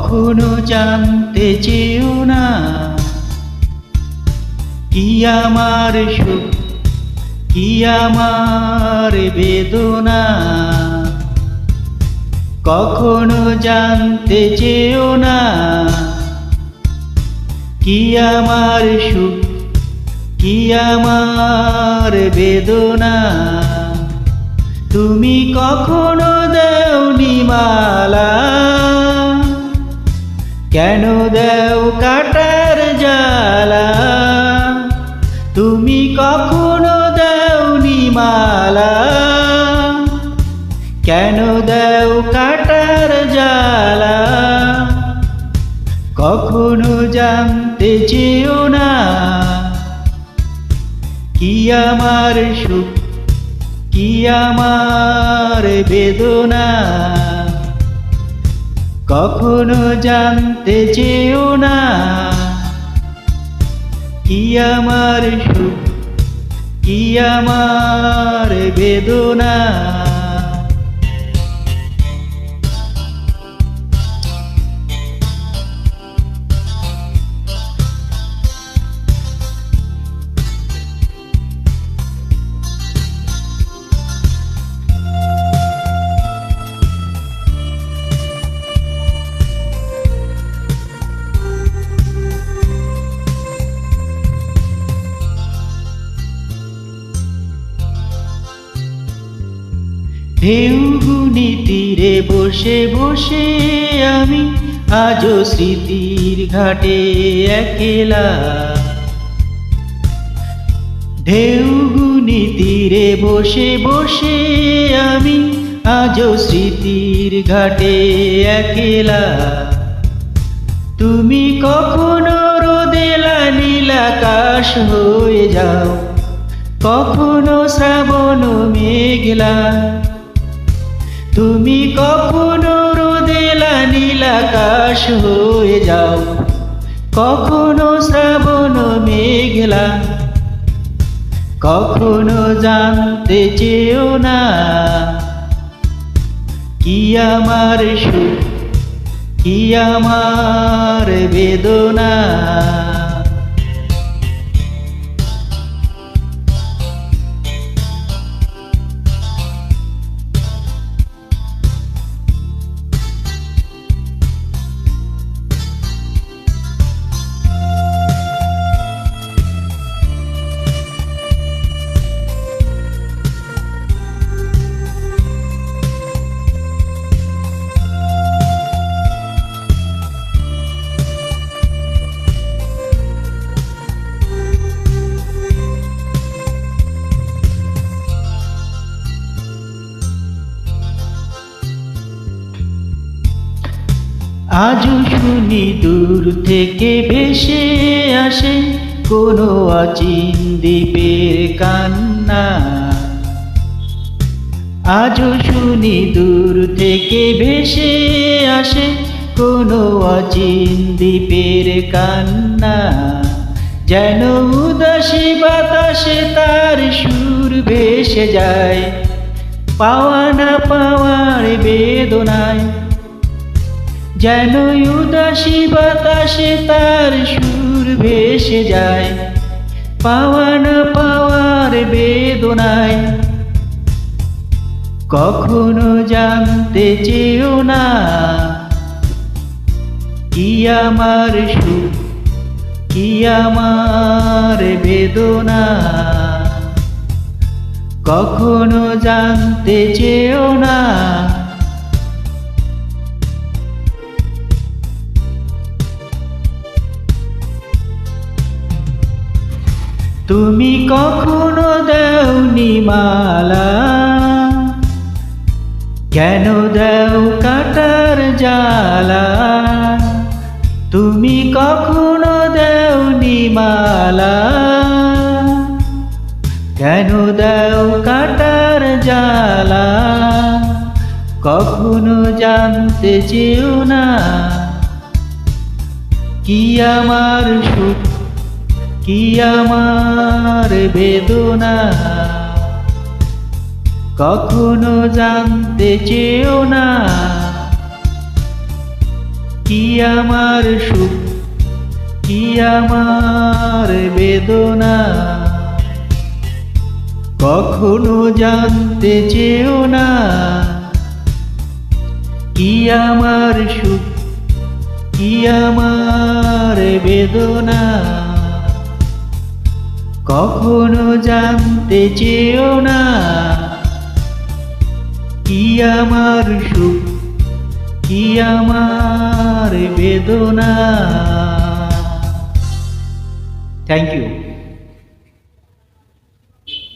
কখনো জানতে চেও না কি আমার সুখ কি আমার বেদনা। কখনো জানতে চেও না কি আমার সুখ কি আমার বেদনা। তুমি কখনো দাওনি মালা, কেন দাও কাটার জ্বালা। তুমি কখনো দাওনি মালা, কেন দাও কাটার জ্বালা। কখনো জানতে চেও না কি আমার সুখ কি আমার বেদনা। কখনো জানতে চেও না কি আমার সুখ কি আমার বেদনা। ঢেউগুনি তীরে বসে বসে আমি আজও স্মৃতির ঘাটে একলা। ঢেউগুনি তীরে বসে বসে আমি আজও স্মৃতির ঘাটে একলা। তুমি কখনো রোদেলা নীলাকাশ হয়ে যাও, কখনো শ্রাবণ মেঘলা। তুমি কখনো রোদেলা নীলাকাশ হয়ে যাও, কখনো শ্রাবণ মেঘলা। কখনো জানতে চেও না কি আমার সুখ কি আমার বেদনা। আজও শুনি দূর থেকে ভেসে আসে কোনো অচিন দ্বীপের কান্না। আজও শুনি দূর থেকে ভেসে আসে কোনো অচিন দ্বীপের কান্না। যেন উদাসী বাতাসে তার সুর ভেসে যায়, পাওয়া না পাওয়ার বেদনায়। যেন উদাসী বাতাসে তার সুর ভেসে যায়, পাওয়া না পাওয়ার বেদনায়। কখনো জানতে চেও না কি আমার সুখ কি আমার বেদনা। কখনো জানতে চেও না তুমি কখনো দাওনি মালা, কেন দাও কাটার জ্বালা। তুমি কখনো দাওনি মালা, কেন দাও কাটার জ্বালা। কখনো জানতে চেও না কি আমার সুখ কি আমার বেদনা। কখনো জানতে চেও না কি আমার সুখ, কি আমার বেদনা, কখনো জানতে চেও না। কি আমার সুখ, কি আমার বেদনা, কখনো জানতে চেও না। কি আমার সুখ, কি আমার বেদনা। Thank you.